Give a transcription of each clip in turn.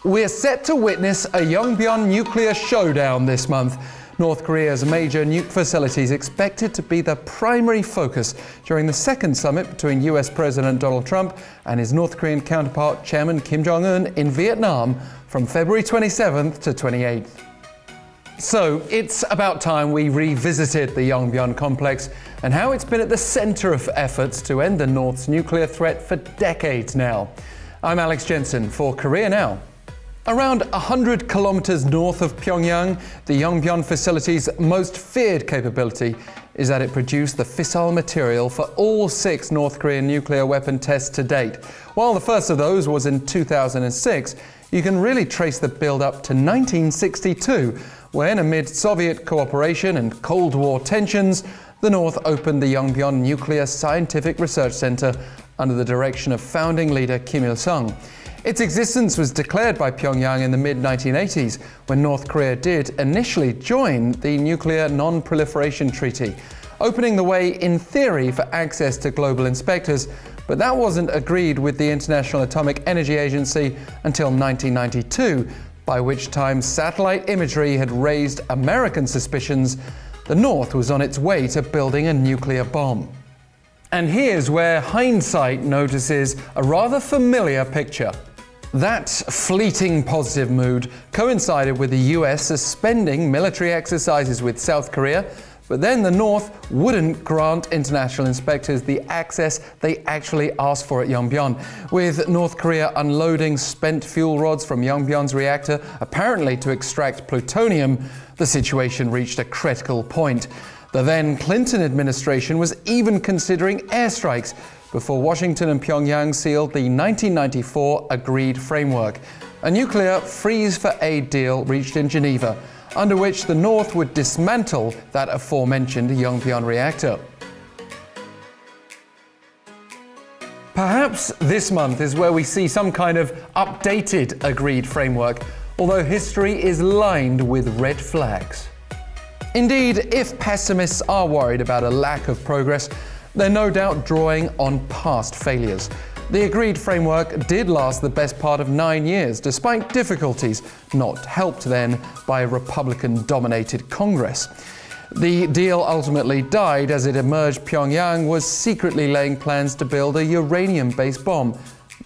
We're set to witness a Yongbyon nuclear showdown this month. North Korea's major nuke facilities expected to be the primary focus during the second summit between US President Donald Trump and his North Korean counterpart Chairman Kim Jong-un in Vietnam from February 27th to 28th. So it's about time we revisited the Yongbyon complex and how it's been at the center of efforts to end the North's nuclear threat for decades now. I'm Alex Jensen for Korea Now. Around 100 kilometers north of Pyongyang, the Yongbyon facility's most feared capability is that it produced the fissile material for all 6 North Korean nuclear weapon tests to date. While the first of those was in 2006, you can really trace the build-up to 1962, when, amid Soviet cooperation and Cold War tensions, the North opened the Yongbyon Nuclear Scientific Research Center under the direction of founding leader Kim Il-sung. Its existence was declared by Pyongyang in the mid-1980s, when North Korea did initially join the Nuclear Non-Proliferation Treaty, opening the way in theory for access to global inspectors, but that wasn't agreed with the International Atomic Energy Agency until 1992, by which time satellite imagery had raised American suspicions the North was on its way to building a nuclear bomb. And here's where hindsight notices a rather familiar picture. That fleeting positive mood coincided with the US suspending military exercises with South Korea, but then the North wouldn't grant international inspectors the access they actually asked for at Yongbyon. With North Korea unloading spent fuel rods from Yongbyon's reactor, apparently to extract plutonium, the situation reached a critical point. The then Clinton administration was even considering airstrikes before Washington and Pyongyang sealed the 1994 agreed framework, a nuclear freeze-for-aid deal reached in Geneva, under which the North would dismantle that aforementioned Yongbyon reactor. Perhaps this month is where we see some kind of updated agreed framework, although history is lined with red flags. Indeed, if pessimists are worried about a lack of progress, they're no doubt drawing on past failures. The agreed framework did last the best part of 9 years, despite difficulties, not helped then by a Republican-dominated Congress. The deal ultimately died as it emerged Pyongyang was secretly laying plans to build a uranium-based bomb.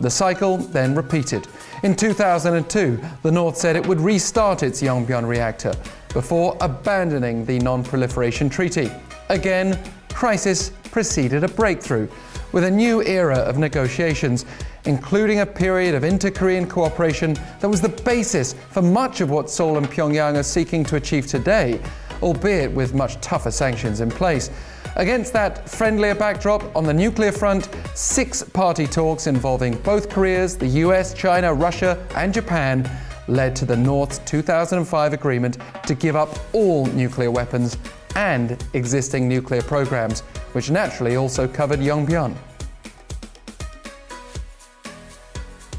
The cycle then repeated. In 2002, the North said it would restart its Yongbyon reactor before abandoning the Non-Proliferation Treaty. Again, crisis preceded a breakthrough, with a new era of negotiations, including a period of inter-Korean cooperation that was the basis for much of what Seoul and Pyongyang are seeking to achieve today, albeit with much tougher sanctions in place. Against that friendlier backdrop, on the nuclear front, 6-party talks involving both Koreas, the US, China, Russia, and Japan led to the North's 2005 agreement to give up all nuclear weapons and existing nuclear programs, which naturally also covered Yongbyon.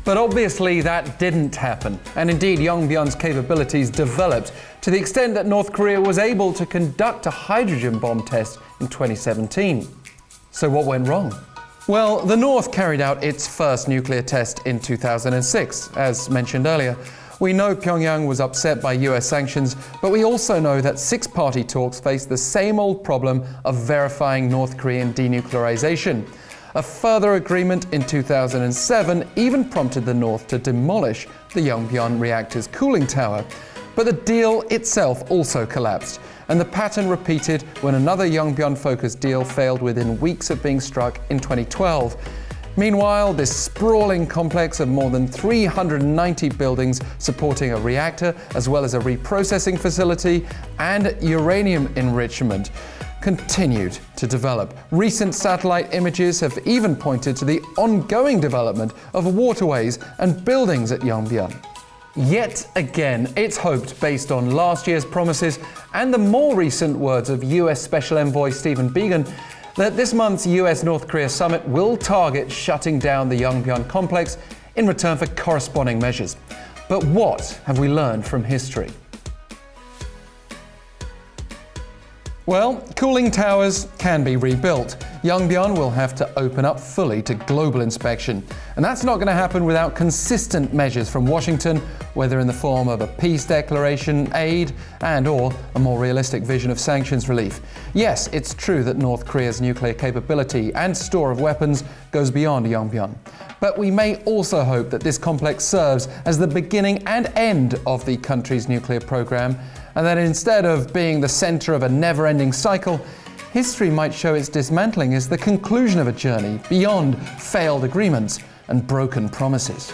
But obviously that didn't happen, and indeed Yongbyon's capabilities developed to the extent that North Korea was able to conduct a hydrogen bomb test in 2017. So what went wrong? Well, the North carried out its first nuclear test in 2006, as mentioned earlier. We know Pyongyang was upset by US sanctions, but we also know that 6-party talks faced the same old problem of verifying North Korean denuclearization. A further agreement in 2007 even prompted the North to demolish the Yongbyon reactor's cooling tower. But the deal itself also collapsed, and the pattern repeated when another Yongbyon-focused deal failed within weeks of being struck in 2012. Meanwhile, this sprawling complex of more than 390 buildings supporting a reactor, as well as a reprocessing facility and uranium enrichment, continued to develop. Recent satellite images have even pointed to the ongoing development of waterways and buildings at Yongbyon. Yet again, it's hoped, based on last year's promises and the more recent words of US Special Envoy Stephen Biegun, that this month's US-North Korea summit will target shutting down the Yongbyon complex in return for corresponding measures. But what have we learned from history? Well, cooling towers can be rebuilt. Yongbyon will have to open up fully to global inspection. And that's not going to happen without consistent measures from Washington, whether in the form of a peace declaration, aid, and/or a more realistic vision of sanctions relief. Yes, it's true that North Korea's nuclear capability and store of weapons goes beyond Yongbyon. But we may also hope that this complex serves as the beginning and end of the country's nuclear program, and that instead of being the center of a never-ending cycle, history might show its dismantling as the conclusion of a journey beyond failed agreements and broken promises.